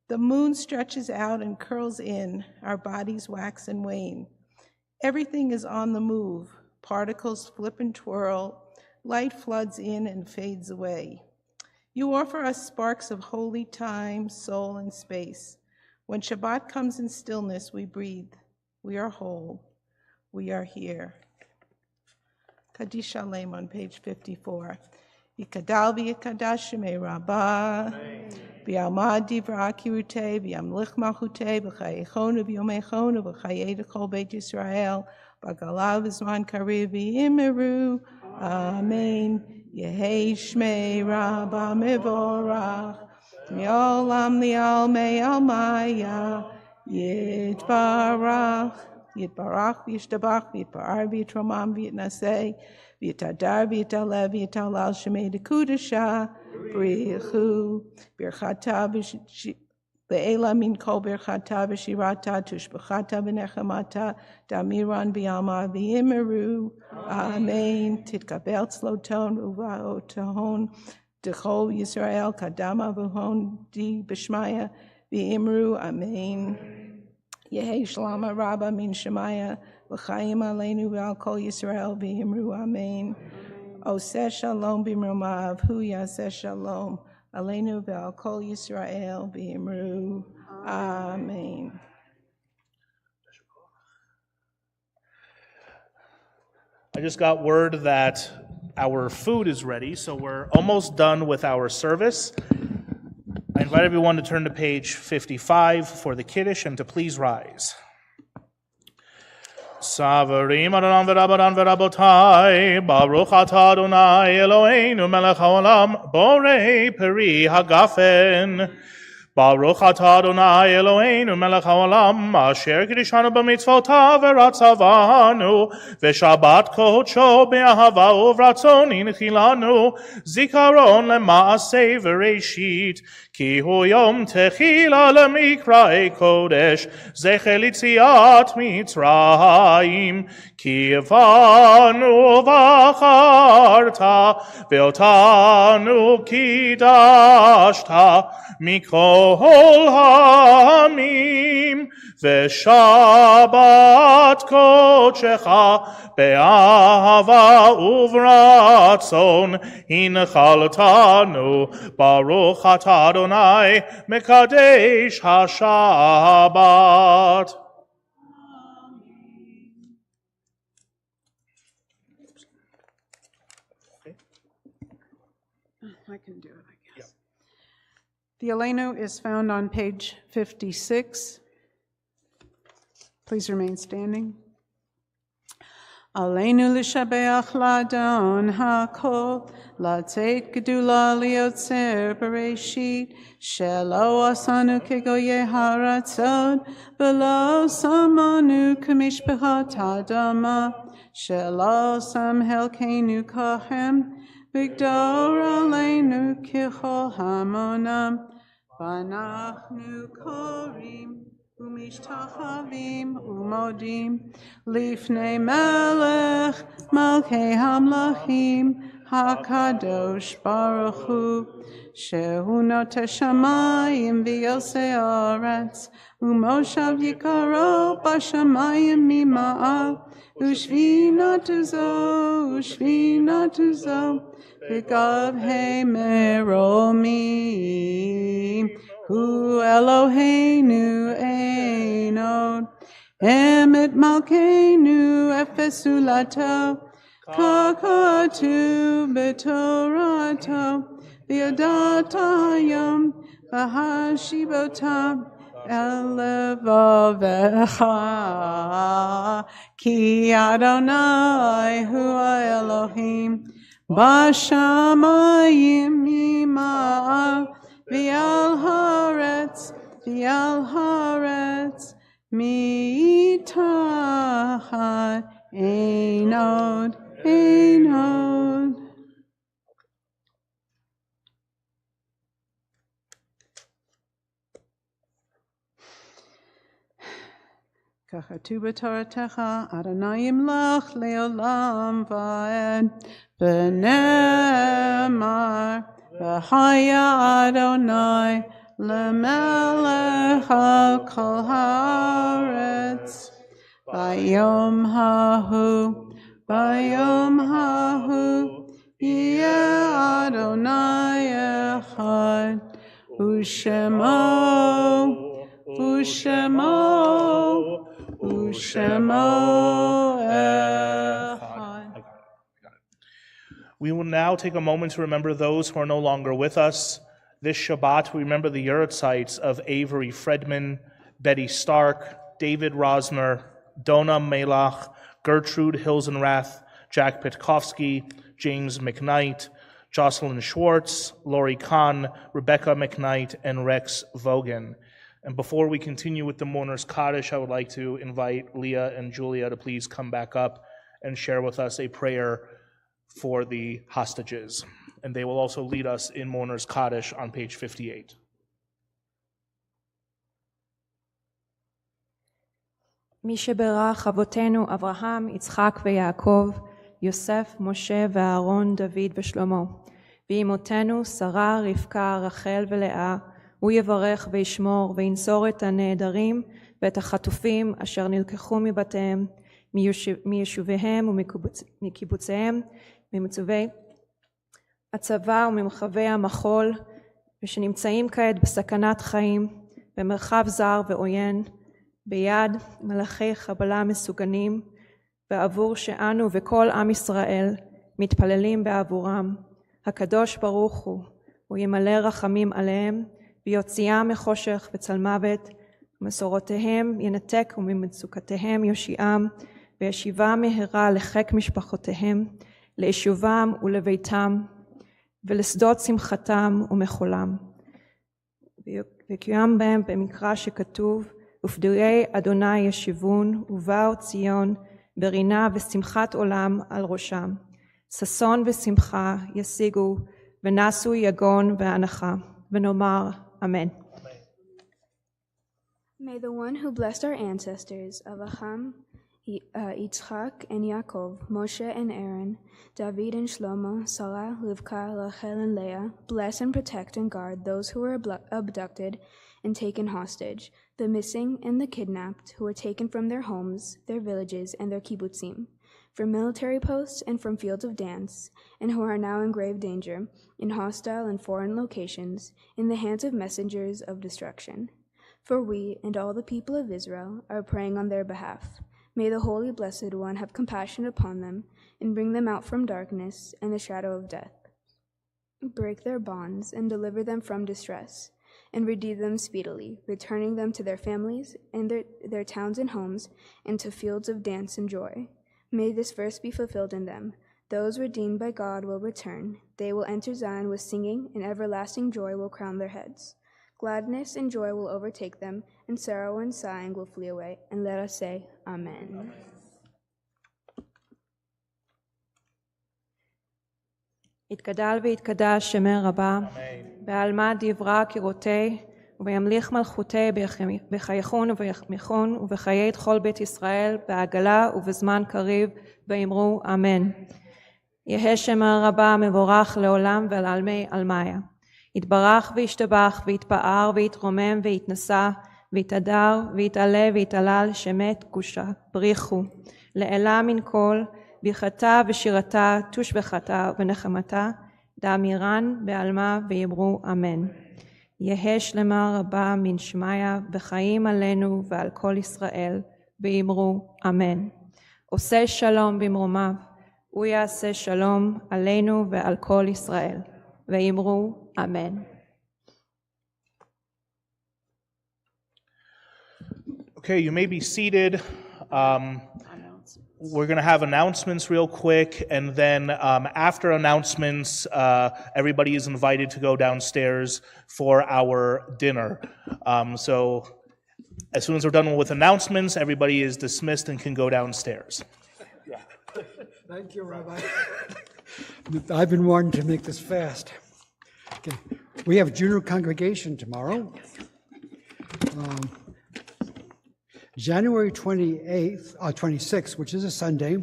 The moon stretches out and curls in, our bodies wax and wane. Everything is on the move. Particles flip and twirl, light floods in and fades away. You offer us sparks of holy time, soul, and space. When Shabbat comes in stillness, we breathe. We are whole. We are here. Kaddish Shalem on page 54. Yikadal v'yikadash shemei rabbah, v'yalmad divra kirutei, v'yamlich malchutei, v'chayechonu v'yomechonu, v'chayei d'chol beit Yisrael, v'galav v'zman kariv v'yimeru. Amen. Yehei shmei rabbah mevorach, mi'olam li'al me'al maya, yitbarach, v'yishtabach, v'yitparar v'yitromam v'yitnaseh, v'yitadar v'yitaleh v'yitalal shemei dekudasha, brichu, birchata ve'ela min kol birchata v'shirata, tushbachata v'nechamata, damiran v'yalma v'yimeru. Amen. Titkabel tzloton uva'otahon, dechol Yisrael kadama v'hon di b'shmaya v'imru. Amen. Yehei shlama rabba min shemaya, v'chayim aleinu v'al kol Yisrael v'imru. Amen. Oseh shalom b'mromav, hu yaseh shalom, aleinu v'al kol Yisrael v'imru. Amen. I just got word that our food is ready, so we're almost done with our service. I invite everyone to turn to page 55 for the Kiddush and to please rise. Savarim Adonam v'Rabbanan v'Rabotai, Baruch atah Adonai Eloheinu melech haolam, borei peri hagafen. Baruch atah Adonai Eloheinu melech haolam, asher kiddushanu b'mitzvotav v'ratzavanu, v'shabbat kodsho be'ahava uvratzon inchilanu, zikaron lema'aseh v'reishit, ki hu yom techila lemikra'ei kodesh, zecher litziat mitzrayim, ki avanu v'acharta, ve'otanu kidashta, mikol ha'amim, v'shabbat kodshecha, be'ahava uvratzon, hinchaltanu, baruch atah Adonai, mekadesh ha-shabbat. I can do it, I guess. The Aleinu is found on page 56. Please remain standing. Aleinu l'shabeach l'adon ha'kol, l'atzeit gedula liotzer bereshit, shelo asanu kegoye haratzon, v'lo samanu k'mishpachat adama, shelo sam helkeinu kohem, v'gdor aleinu kichol hamonam, v'anachnu korim, ומשתחווים ומודים לפני מלך מלכי המלכים הקדוש ברוך הוא, שהוא נוטה שמיים ויוסי ארץ, ומושב יקרו בשמיים ממעל, ושבינתו זו בגבהי מרומים. הוא אלוהינו אין עוד, אמת מלכנו אפס זולתו, ככתוב בתורתו, וידעת היום והשיבותה אל לבבך, כי אדוני הוא האלוהים בשמיים ממעל, ועל הארץ מתחת אין עוד. ככתוב בתורתך, אדוני ימלוך לעולם ועד, ונאמר, והיה אדוני למלך על כל הארץ. ביום ההוא יהיה אדוני אחד, ושמו אחד. We will now take a moment to remember those who are no longer with us. This Shabbat, we remember the Yurtzites of Avery Fredman, Betty Stark, David Rosner, Donna Melach, Gertrude Hilsenrath, Jack Pitkovsky, James McKnight, Jocelyn Schwartz, Lori Kahn, Rebecca McKnight, and Rex Vogan. And before we continue with the Mourner's Kaddish, I would like to invite Leah and Julia to please come back up and share with us a prayer for the hostages. And they will also lead us in Mourner's Kaddish on page 58. מי שברך אבותינו אברהם, יצחק ויעקב, יוסף, משה ואהרון, דוד ושלמה, ואמותינו שרה, רבקה, רחל ולאה, הוא יברך וישמור וינצור את הנעדרים ואת החטופים אשר נלקחו מבתיהם, מיישוביהם ומקיבוציהם, ממצווי הצבא וממרחבי המחול, ושנמצאים כעת בסכנת חיים, במרחב זר ועוין, ביד מלאכי חבלה מסוגנים, ועבור שאנו וכל עם ישראל מתפללים בעבורם. הקדוש ברוך הוא ימלא רחמים עליהם, ויוציאם מחושך וצל מוות, ומסורותיהם ינתק וממצוקתיהם יושיעם, וישיבם מהרה לחיק משפחותיהם, ליישובם ולביתם, ולשדות שמחתם ומחולם. ויקוים בהם במקרא שכתוב, ופדויי אדוני ישיבון, ובאו ציון, ברינה ושמחת עולם על ראשם. ששון ושמחה ישיגו, ונסו יגון ואנחה, ונאמר אמן. May the one who blessed our ancestors, Avraham, Yitzchak and Yaakov, Moshe and Aaron, David and Shlomo, Sarah, Rivka, Rachel and Leah, bless and protect and guard those who were abducted and taken hostage, the missing and the kidnapped, who were taken from their homes, their villages, and their kibbutzim, from military posts and from fields of dance, and who are now in grave danger, in hostile and foreign locations, in the hands of messengers of destruction. For we and all the people of Israel are praying on their behalf. May the Holy Blessed One have compassion upon them and bring them out from darkness and the shadow of death. Break their bonds and deliver them from distress, and redeem them speedily, returning them to their families and their towns and homes, and to fields of dance and joy. May this verse be fulfilled in them. Those redeemed by God will return. They will enter Zion with singing, and everlasting joy will crown their heads. Gladness and joy will overtake them, and sorrow and sighing will flee away. And let us say, Amen. יתגדל ויתקדש שמי רבה, בעלמא דברה קירותי, וימליך מלכותי בחייכון ובמיכון ובחיי כל בית ישראל בעגלה ובזמן קריב ואמרו אמן. יהא שם הרבה מבורך לעולם ולעלמי עלמיה. יתברך וישתבח ויתפאר ויתרומם ויתנשא ויתהדר ויתעלה ויתעלל שמת קושה בריחו לעילה מן כל ברכתה ושירתה תושבחתה ונחמתה דאמירן בעלמה ויאמרו אמן. יהא שלמה רבה מן שמיה וחיים עלינו ועל כל ישראל ויאמרו אמן. עושה שלום במרומיו הוא יעשה שלום עלינו ועל כל ישראל ויאמרו אמן. Okay, you may be seated. We're going to have announcements real quick, and then after announcements, everybody is invited to go downstairs for our dinner. So as soon as we're done with announcements, everybody is dismissed and can go downstairs. Thank you, Rabbi. I've been wanting to make this fast. Okay. We have junior congregation tomorrow. January 26th, which is a Sunday,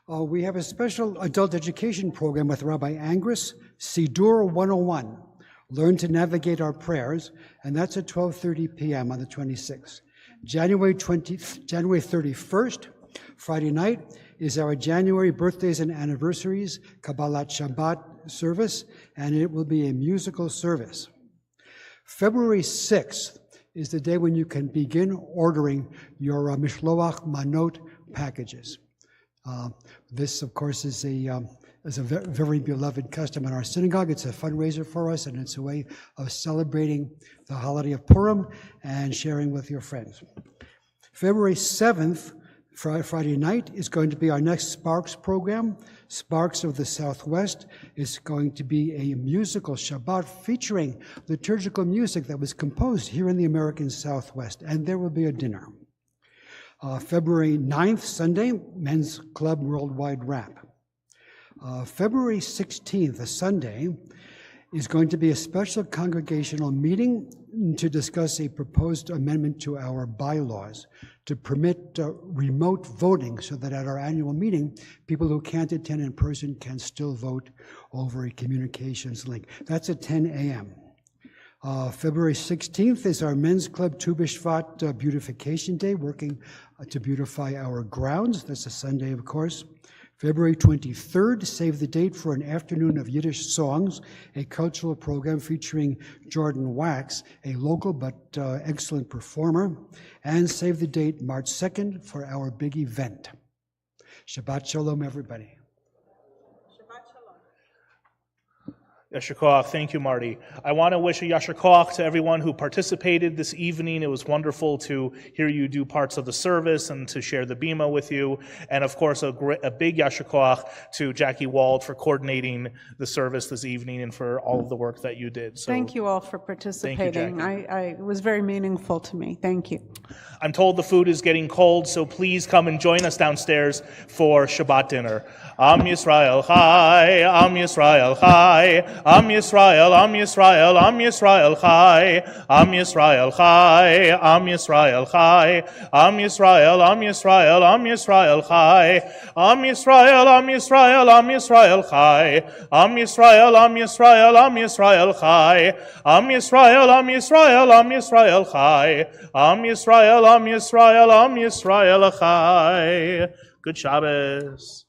we have a special adult education program with Rabbi Angris, Sidur 101, Learn to Navigate Our Prayers, and that's at 12:30 p.m. on the 26th. January 31st, Friday night, is our January birthdays and anniversaries Kabbalat Shabbat service, and it will be a musical service. February 6th is the day when you can begin ordering your Mishloach Manot packages. This, of course, is a very beloved custom in our synagogue. It's a fundraiser for us, and it's a way of celebrating the holiday of Purim and sharing with your friends. February 7th, Friday night, is going to be our next Sparks program. Sparks of the Southwest is going to be a musical Shabbat featuring liturgical music that was composed here in the American Southwest, and there will be a dinner. February 9th, Sunday, Men's Club Worldwide Rap. February 16th, a Sunday, is going to be a special congregational meeting to discuss a proposed amendment to our bylaws to permit remote voting so that at our annual meeting, people who can't attend in person can still vote over a communications link. That's at 10 a.m. February 16th is our Men's Club Tu B'Shvat Beautification Day, working to beautify our grounds. That's a Sunday, of course. February 23rd, save the date for an afternoon of Yiddish songs, a cultural program featuring Jordan Wax, a local but excellent performer. And save the date, March 2nd, for our big event. Shabbat Shalom, everybody. Yasher Koach. Thank you, Marty. I want to wish a Yasher Koach to everyone who participated this evening. It was wonderful to hear you do parts of the service and to share the bima with you. And of course, a big Yasher Koach to Jackie Wald for coordinating the service this evening and for all of the work that you did. So, thank you all for participating. It was very meaningful to me. Thank you. I'm told the food is getting cold, so please come and join us downstairs for Shabbat dinner. Am Yisrael Chai, Am Yisrael Chai, Am Yisrael, Am Yisrael, Am Yisrael Chai, Am Yisrael Chai, Am Yisrael Chai, Am Yisrael, Am Yisrael, Am Yisrael Chai, Am Yisrael, Am Yisrael, Am Yisrael Chai, Am Yisrael, Am Yisrael, Am Yisrael Chai, Am Yisrael, Am Yisrael, Am Yisrael Chai, Am Yisrael, Am Yisrael, Am Yisrael Chai. Good Shabbos.